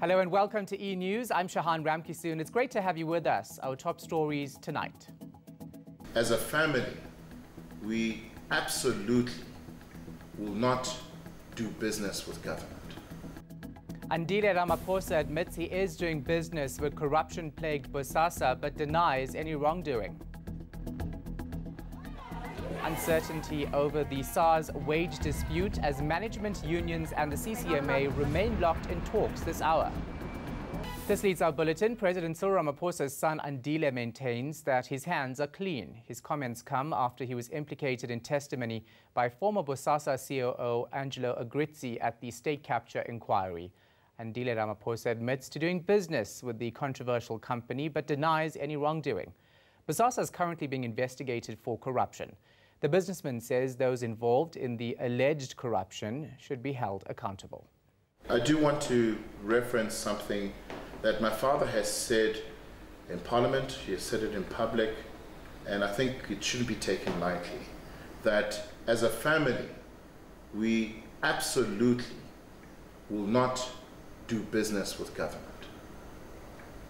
Hello and welcome to eNews. I'm Shahan Ramkisoon. It's great to have you with us. Our top stories tonight. As a family, we absolutely will not do business with government. Andile Ramaphosa admits he is doing business with corruption-plagued Bosasa but denies any wrongdoing. Uncertainty over the SARS wage dispute as management unions and the CCMA remain locked in talks this hour. This leads our bulletin. President Cyril Ramaphosa's son Andile maintains that his hands are clean. His comments come after he was implicated in testimony by former Bosasa COO Angelo at the state capture inquiry. Andile Ramaphosa admits to doing business with the controversial company but denies any wrongdoing. Bosasa is currently being investigated for corruption. The businessman says those involved in the alleged corruption should be held accountable. I do want to reference something that my father has said in Parliament. He has said it in public, and I think it shouldn't be taken lightly, that as a family, we absolutely will not do business with government.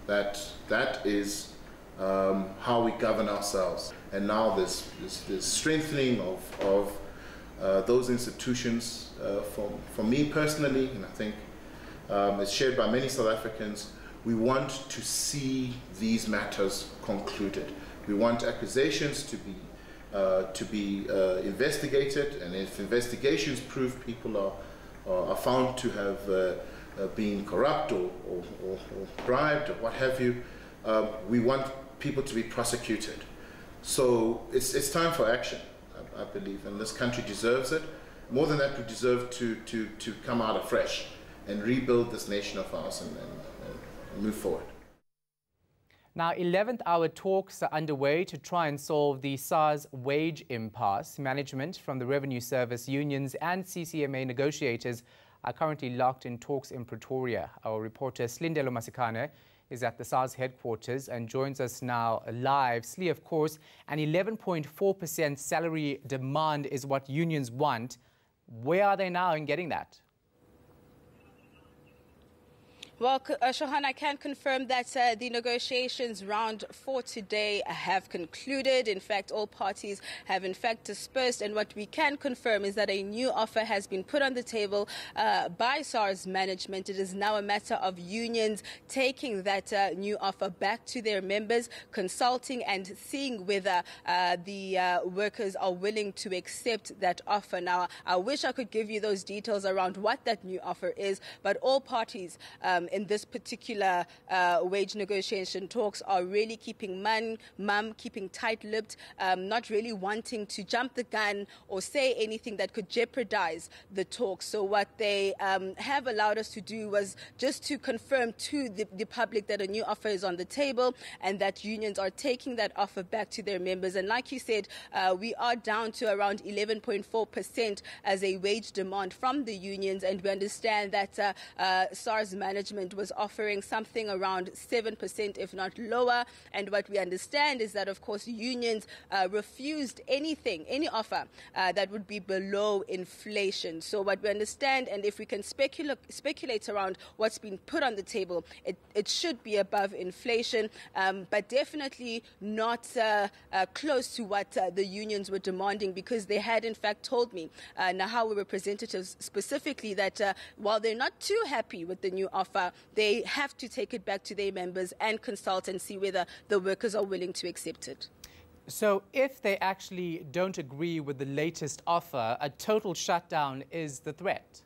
That is how we govern ourselves. And now there's strengthening of those institutions for me personally, and I think it's shared by many South Africans. We want to see these matters concluded. We want accusations to be investigated, and if investigations prove people are found to have been corrupt or bribed or what have you, we want people to be prosecuted. So it's time for action, I believe, and this country deserves it. More than that, we deserve to come out afresh and rebuild this nation of ours and move forward. Now, 11th hour talks are underway to try and solve the SARS wage impasse. Management from the Revenue Service unions and CCMA negotiators are currently locked in talks in Pretoria. Our reporter Slindelo Masikane is at the SARS headquarters and joins us now live. Sli, of course, an 11.4% salary demand is what unions want. Where are they now in getting that? Well, Shahan, I can confirm that the negotiations round 4 today have concluded. In fact, all parties have in fact dispersed. And what we can confirm is that a new offer has been put on the table by SARS management. It is now a matter of unions taking that new offer back to their members, consulting and seeing whether the workers are willing to accept that offer. Now, I wish I could give you those details around what that new offer is, but all parties in this particular wage negotiation talks are really keeping mum, keeping tight-lipped, not really wanting to jump the gun or say anything that could jeopardize the talks. So what they have allowed us to do was just to confirm to the public that a new offer is on the table and that unions are taking that offer back to their members. And like you said, we are down to around 11.4% as a wage demand from the unions, and we understand that SARS management was offering something around 7%, if not lower. And what we understand is that, of course, unions refused any offer that would be below inflation. So what we understand, and if we can speculate around what's been put on the table, it should be above inflation, but definitely not close to what the unions were demanding, because they had in fact told me, Nahawa representatives specifically, that while they're not too happy with the new offer, they have to take it back to their members and consult and see whether the workers are willing to accept it. So if they actually don't agree with the latest offer, a total shutdown is the threat?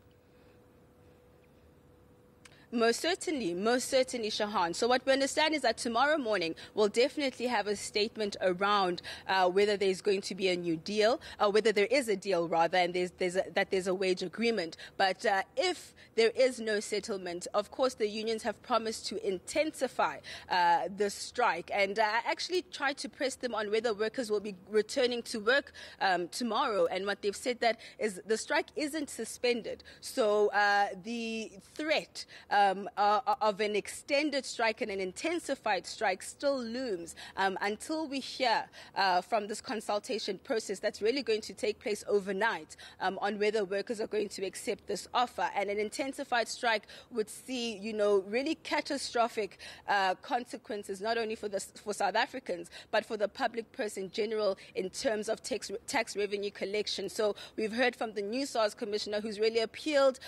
Most certainly, Shahan. So what we understand is that tomorrow morning we'll definitely have a statement around whether there's going to be a new deal, or whether there is a deal rather, and there's a wage agreement. But if there is no settlement, of course the unions have promised to intensify the strike. And I actually tried to press them on whether workers will be returning to work tomorrow. And what they've said that is the strike isn't suspended. So the threat of an extended strike and an intensified strike still looms until we hear from this consultation process that's really going to take place overnight on whether workers are going to accept this offer. And an intensified strike would see, really catastrophic consequences, not only for South Africans, but for the public purse in general in terms of tax revenue collection. So we've heard from the new SARS commissioner who's really appealed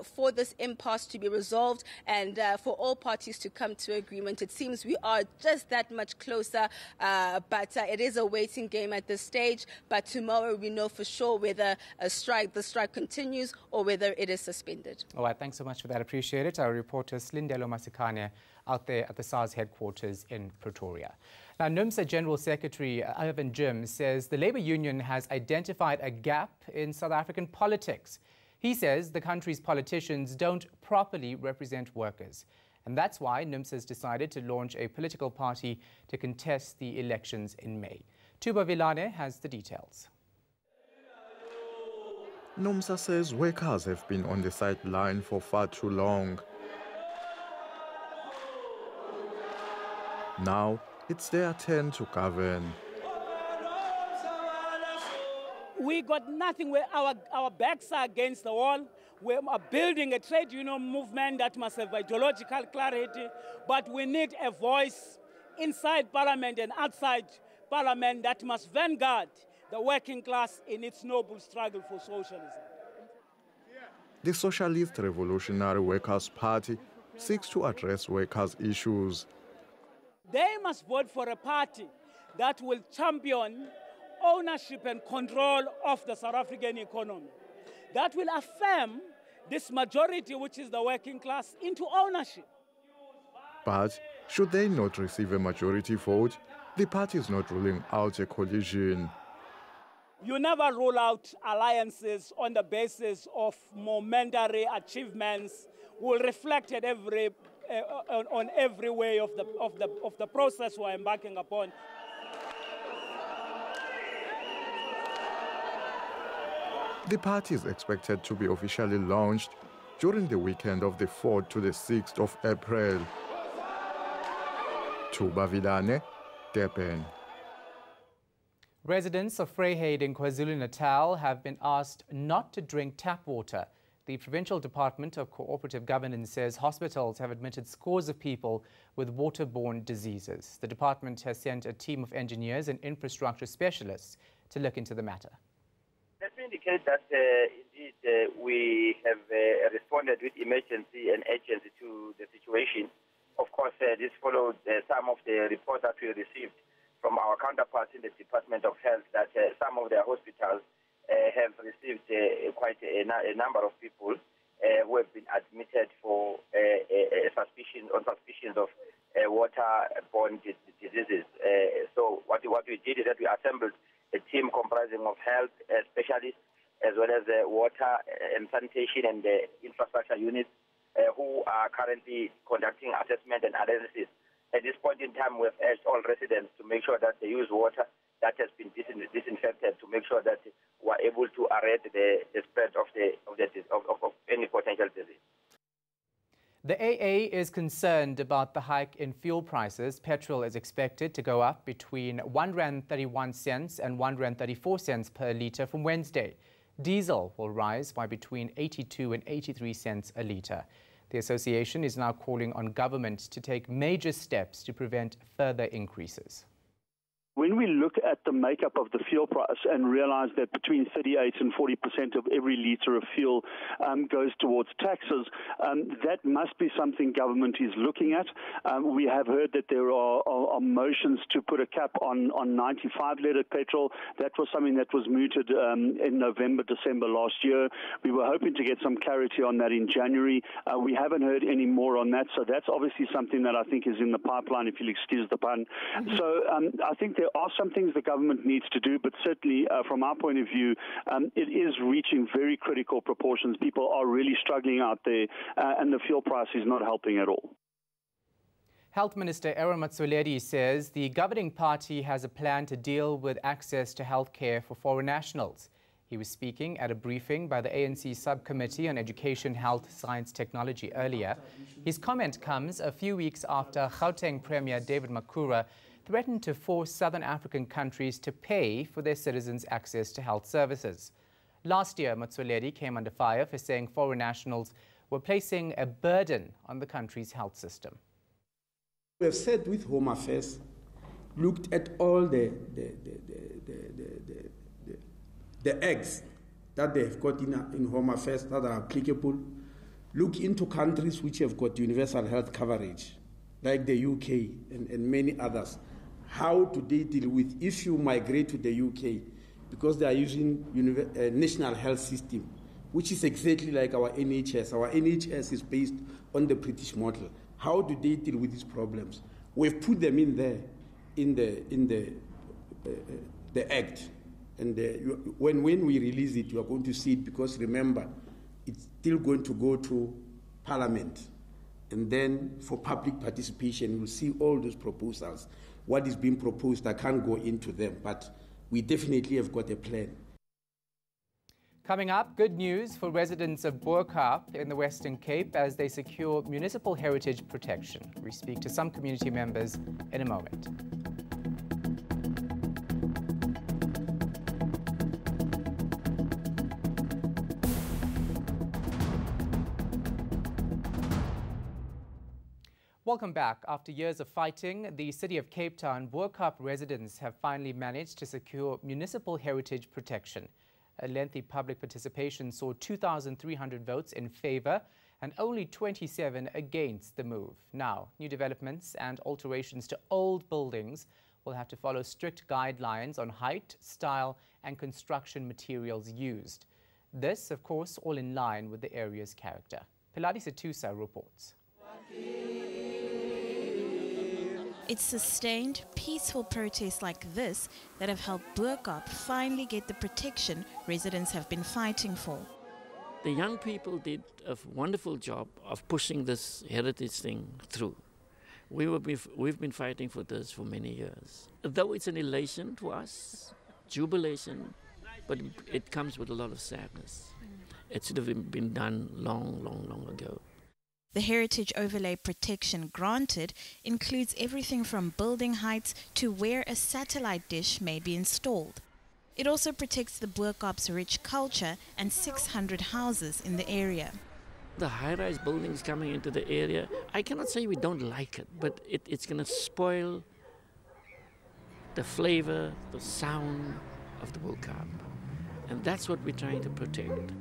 for this impasse to be resolved and for all parties to come to agreement. It seems we are just that much closer, but it is a waiting game at this stage. But tomorrow we know for sure whether the strike continues or whether it is suspended. All right, thanks so much for that. Appreciate it. Our reporter Andile Ramaphosa out there at the SARS headquarters in Pretoria. Now, NUMSA General Secretary Irvin Jim says the Labour Union has identified a gap in South African politics. He says the country's politicians don't properly represent workers. And that's why NUMSA has decided to launch a political party to contest the elections in May. Tuba Vilane has the details. NUMSA says workers have been on the sideline for far too long. Now, it's their turn to govern. We got nothing where our backs are against the wall. We are building a trade union movement that must have ideological clarity, but we need a voice inside Parliament and outside Parliament that must vanguard the working class in its noble struggle for socialism. The Socialist Revolutionary Workers' Party seeks to address workers' issues. They must vote for a party that will champion ownership and control of the South African economy, that will affirm this majority, which is the working class, into ownership. But should they not receive a majority vote, the party is not ruling out a coalition. You never rule out alliances on the basis of momentary achievements will reflect at on every way of the process we're embarking upon. The party is expected to be officially launched during the weekend of the 4th to the 6th of April. Tuba Vilane, Durban. Residents of Vryheid in KwaZulu-Natal have been asked not to drink tap water. The Provincial Department of Cooperative Governance says hospitals have admitted scores of people with waterborne diseases. The department has sent a team of engineers and infrastructure specialists to look into the matter. Let me indicate that indeed we have responded with emergency and urgency to the situation. Of course, this followed some of the reports that we received from our counterparts in the Department of Health that some of their hospitals have received quite a number of people who have been admitted for suspicions of waterborne diseases. So what we did is that we assembled a team comprising of health specialists as well as water and sanitation and infrastructure units who are currently conducting assessment and analysis. At this point in time, we've urged all residents to make sure that they use water that has been disinfected to make sure that we're able to arrest the spread of any potential disease. The AA is concerned about the hike in fuel prices. Petrol is expected to go up between R1.31 and R1.34 per litre from Wednesday. Diesel will rise by between 82 and 83 cents a litre. The association is now calling on government to take major steps to prevent further increases. When we look at the makeup of the fuel price and realize that between 38 and 40% of every litre of fuel goes towards taxes, that must be something government is looking at. We have heard that there are motions to put a cap on 95-litre petrol. That was something that was mooted in November, December last year. We were hoping to get some clarity on that in January. We haven't heard any more on that, so that's obviously something that I think is in the pipeline, if you'll excuse the pun. So I think there are some things the government needs to do, but certainly from our point of view, it is reaching very critical proportions. People are really struggling out there, and the fuel price is not helping at all. Health Minister Aaron Matsoledi says the governing party has a plan to deal with access to health care for foreign nationals. He was speaking at a briefing by the ANC Subcommittee on Education, Health, Science, Technology earlier. His comment comes a few weeks after Gauteng Premier David Makhura threatened to force Southern African countries to pay for their citizens' access to health services. Last year, Motsoaledi came under fire for saying foreign nationals were placing a burden on the country's health system. We have said with Home Affairs, looked at all the eggs that they have got in Home Affairs that are applicable. Look into countries which have got universal health coverage, like the UK and many others. How do they deal with if you migrate to the UK, because they are using national health system, which is exactly like our NHS. Our NHS is based on the British model. How do they deal with these problems? We've put them in there, in the Act. And when we release it, you are going to see it, because remember, it's still going to go to Parliament. And then for public participation, you'll see all those proposals. What is being proposed, I can't go into them, but we definitely have got a plan. Coming up, good news for residents of Bo-Kaap in the Western Cape as they secure municipal heritage protection. We speak to some community members in a moment. Welcome back. After years of fighting, the city of Cape Town Bo-Kaap residents have finally managed to secure municipal heritage protection. A lengthy public participation saw 2,300 votes in favor and only 27 against the move. Now, new developments and alterations to old buildings will have to follow strict guidelines on height, style and construction materials used. This, of course, all in line with the area's character. Pilati Setusa reports. It's sustained, peaceful protests like this that have helped Bo-Kaap finally get the protection residents have been fighting for. The young people did a wonderful job of pushing this heritage thing through. We've been fighting for this for many years. Though it's an elation to us, jubilation, but it comes with a lot of sadness. It should have been done long ago. The heritage overlay protection granted includes everything from building heights to where a satellite dish may be installed. It also protects the Bo-Kaap's rich culture and 600 houses in the area. The high-rise buildings coming into the area, I cannot say we don't like it, but it's going to spoil the flavor, the sound of the Bo-Kaap. And that's what we're trying to protect.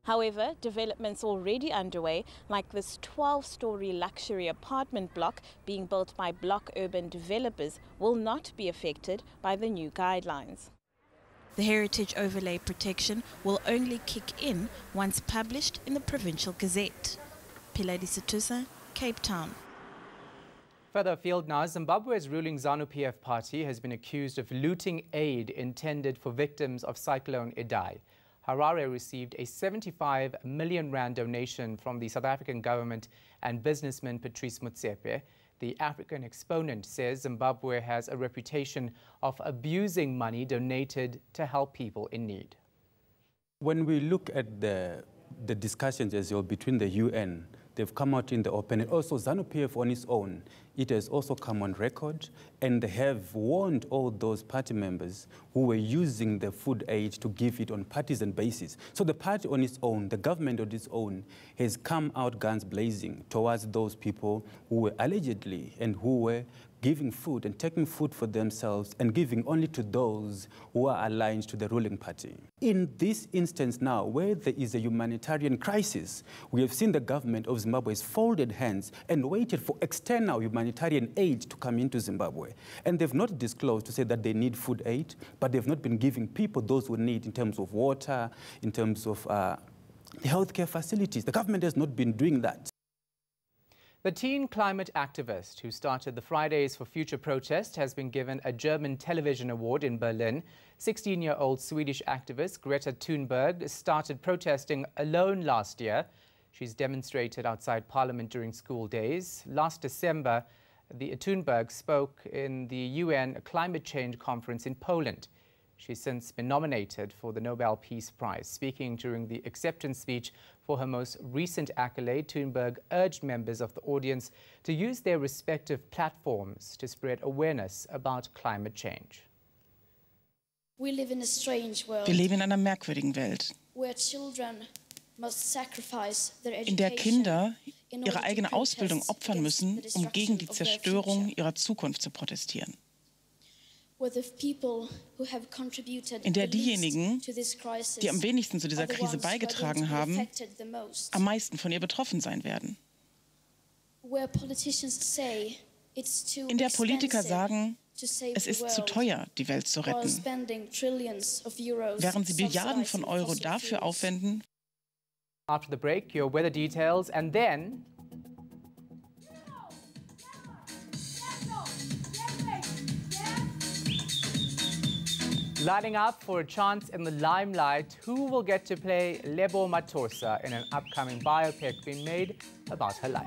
However, developments already underway, like this 12-story luxury apartment block being built by Block Urban developers, will not be affected by the new guidelines. The heritage overlay protection will only kick in once published in the Provincial Gazette. Piladi Setusa, Cape Town. Further afield now, Zimbabwe's ruling ZANU-PF party has been accused of looting aid intended for victims of Cyclone Idai. Harare received a 75 million rand donation from the South African government and businessman Patrice Motsepe. The African exponent says Zimbabwe has a reputation of abusing money donated to help people in need. When we look at the discussions as well between the UN, they've come out in the open, and also ZANU-PF on its own, it has also come on record, and they have warned all those party members who were using the food aid to give it on partisan basis. So the party on its own, the government on its own, has come out guns blazing towards those people who were allegedly and who were giving food and taking food for themselves and giving only to those who are aligned to the ruling party. In this instance now, where there is a humanitarian crisis, we have seen the government of Zimbabwe has folded hands and waited for external humanitarian aid to come into Zimbabwe. And they've not disclosed to say that they need food aid, but they've not been giving people those who need in terms of water, in terms of healthcare facilities. The government has not been doing that. The teen climate activist who started the Fridays for Future protest has been given a German television award in Berlin. 16-year-old Swedish activist Greta Thunberg started protesting alone last year. She's demonstrated outside Parliament during school days. Last December, the Thunberg spoke in the UN climate change conference in Poland. She's since been nominated for the Nobel Peace Prize. Speaking during the acceptance speech for her most recent accolade, Thunberg urged members of the audience to use their respective platforms to spread awareness about climate change. We live in a strange world. Wir leben in einer merkwürdigen Welt, Where children must sacrifice their in der Kinder in ihre order to eigene Ausbildung protest opfern against müssen, the um gegen die destruction of their Zerstörung future. ihrer Zukunft zu protestieren. Where the people who have contributed In der the least diejenigen, to this crisis die am wenigsten zu dieser are the Krise ones who are going to beigetragen be haben, affected the most. am meisten von ihr betroffen sein werden. Where politicians say it's too In der Politiker expensive sagen, to save es the ist zu world, teuer, die Welt zu while retten, spending trillions of euros während sie Milliarden von subsidizing Euro fossil dafür fuels. aufwenden. After the break, your weather details, and then lining up for a chance in the limelight, who will get to play Lebogang Mathosa in an upcoming biopic being made about her life.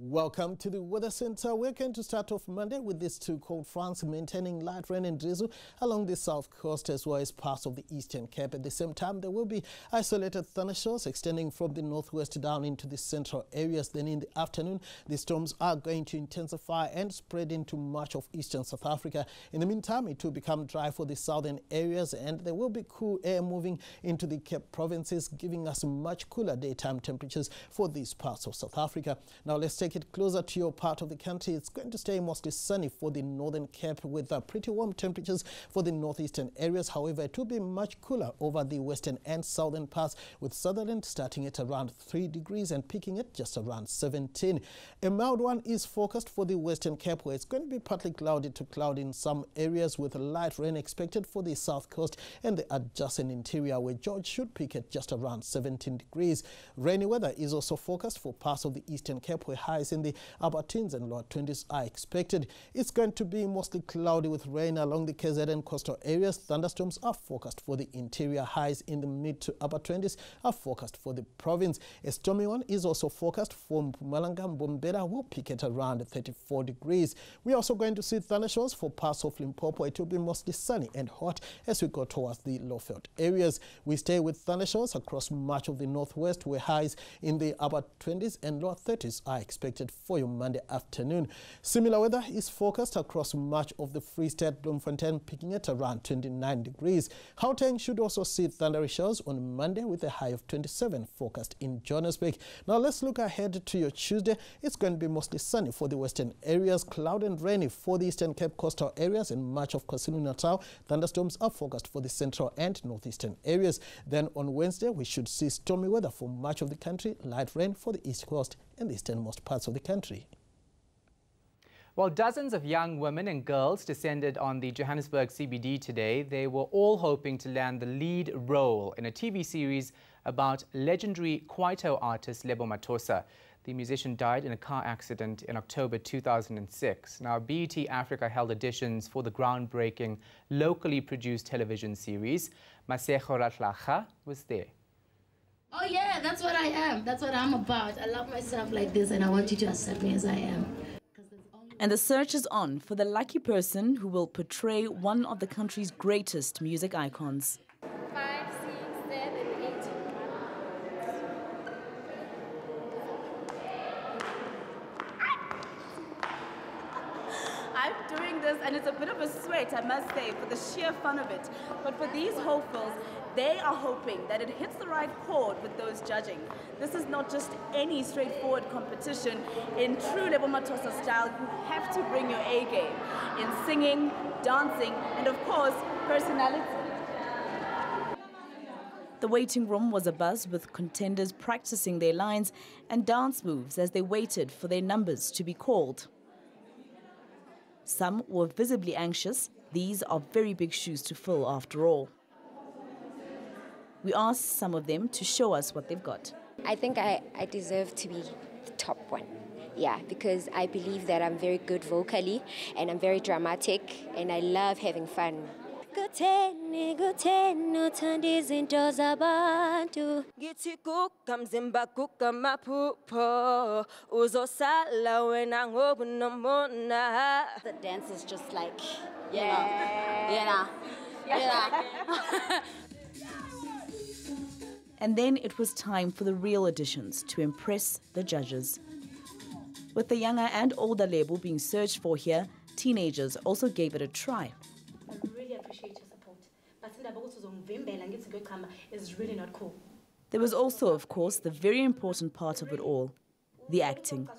Welcome to the Weather Center. We're going to start off Monday with these two cold fronts maintaining light rain and drizzle along the south coast as well as parts of the Eastern Cape. At the same time, there will be isolated thundershowers extending from the northwest down into the central areas. Then in the afternoon, the storms are going to intensify and spread into much of eastern South Africa. In the meantime, it will become dry for the southern areas and there will be cool air moving into the Cape provinces, giving us much cooler daytime temperatures for these parts of South Africa. Now let's take it closer to your part of the country. It's going to stay mostly sunny for the northern Cape with pretty warm temperatures for the northeastern areas. However, it will be much cooler over the western and southern parts, with Sutherland starting at around 3 degrees and peaking at just around 17. A mild one is forecast for the western Cape, where it's going to be partly cloudy to cloudy in some areas, with light rain expected for the south coast and the adjacent interior, where George should peak at just around 17 degrees. Rainy weather is also forecast for parts of the eastern Cape, where highs in the upper teens and lower 20s are expected. It's going to be mostly cloudy with rain along the KZN coastal areas. Thunderstorms are forecast for the interior. Highs in the mid to upper 20s are forecast for the province. A stormy one is also forecast for Mpumalanga. Mbombela will peak at around 34 degrees. We're also going to see thundershowers for parts of Limpopo. It will be mostly sunny and hot as we go towards the low-felt areas. We stay with thundershowers across much of the northwest, where highs in the upper 20s and lower 30s are expected for your Monday afternoon. Similar weather is forecast across much of the Free State, Bloemfontein peaking at around 29 degrees. Gauteng should also see thundery showers on Monday with a high of 27 forecast in Johannesburg. Now let's look ahead to your Tuesday. It's going to be mostly sunny for the western areas, cloud and rainy for the Eastern Cape coastal areas and much of KwaZulu-Natal. Thunderstorms are forecast for the central and northeastern areas. Then on Wednesday, we should see stormy weather for much of the country, light rain for the east coast and the easternmost parts of the country. While dozens of young women and girls descended on the Johannesburg CBD today, they were all hoping to land the lead role in a TV series about legendary Kwaito artist Lebogang Mathosa. The musician died in a car accident in October 2006. Now, BET Africa held auditions for the groundbreaking, locally produced television series. Masego Ratlacha was there. Oh yeah, that's what I am. That's what I'm about. I love myself like this and I want you to accept me as I am. And the search is on for the lucky person who will portray one of the country's greatest music icons. 5, 6, 7, 8. I'm doing this and it's a bit of a sweat, I must say, for the sheer fun of it. But for these hopefuls, they are hoping that it hits the right chord with those judging. This is not just any straightforward competition. In true Lebogang Mathosa style, you have to bring your A game in singing, dancing, and of course, personality. The waiting room was abuzz with contenders practicing their lines and dance moves as they waited for their numbers to be called. Some were visibly anxious. These are very big shoes to fill after all. We asked some of them to show us what they've got. I think I deserve to be the top one. Yeah, because I believe that I'm very good vocally and I'm very dramatic and I love having fun. Kutheni uthanda izinto zabantu ngithi guga mzimba guga maphupho uzosala wena ngobunomona. The dance is just like you know. And then it was time for the real auditions to impress the judges. With the younger and older label being searched for here, teenagers also gave it a try. I really appreciate your support, but is really not cool. There was also, of course, the very important part of it all, the acting.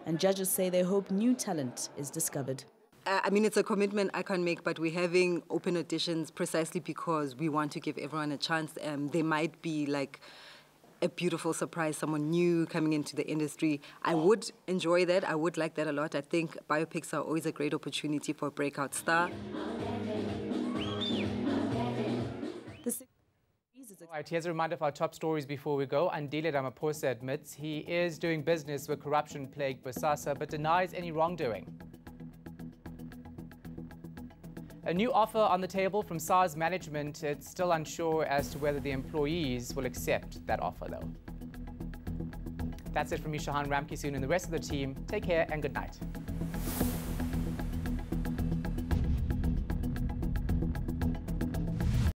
And judges say they hope new talent is discovered. I mean, it's a commitment I can't make, but we're having open auditions precisely because we want to give everyone a chance. There might be like a beautiful surprise, someone new coming into the industry. I would enjoy that. I would like that a lot. I think biopics are always a great opportunity for a breakout star. All right, here's a reminder of our top stories before we go. Andile Ramaphosa admits he is doing business with corruption-plagued Bosasa, but denies any wrongdoing. A new offer on the table from SARS management. It's still unsure as to whether the employees will accept that offer, though. That's it from me, Shahan Ramkisoon, and the rest of the team. Take care and good night.